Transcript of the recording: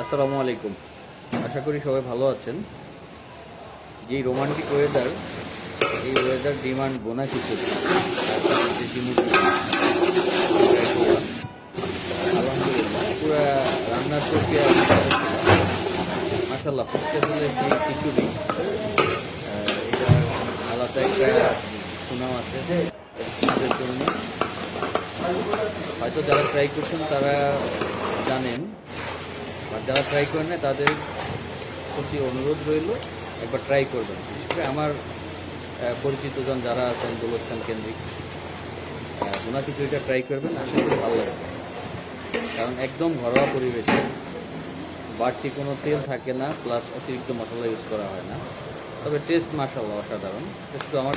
আসসালামু আলাইকুম। আশা করি সবাই ভালো আছেন। যে রোমান্টিক ওয়েদার, এই ওয়েদার ডিমান্ড বোনা খিচুড়ি, দেশি মুরগি try করলাম। আলহামদুলিল্লাহ পুরা রান্নার প্রক্রিয়া মাশাল্লাহ ফুটতেছিল। যে খিচুড়ি, এটার আলাদা একটা সুনাম আছে আমাদের জন্য। হয়তো যারা ট্রাই করছেন তারা জানেন, আর যারা ট্রাই করেন না তাদের প্রতি অনুরোধ রইল একবার ট্রাই করবেন। বিশেষ করে আমার পরিচিতজন যারা আছেন গোলস্থান কেন্দ্রিক, ওনার খিচুড়িটা ট্রাই করবেন, আশা করি ভালো লাগবে। কারণ একদম ঘরোয়া পরিবেশে, বাড়তি কোনো তেল থাকে না, প্লাস অতিরিক্ত মশলা ইউজ করা হয় না। তবে টেস্ট মাশাআল্লাহ অসাধারণ। শুধু আমার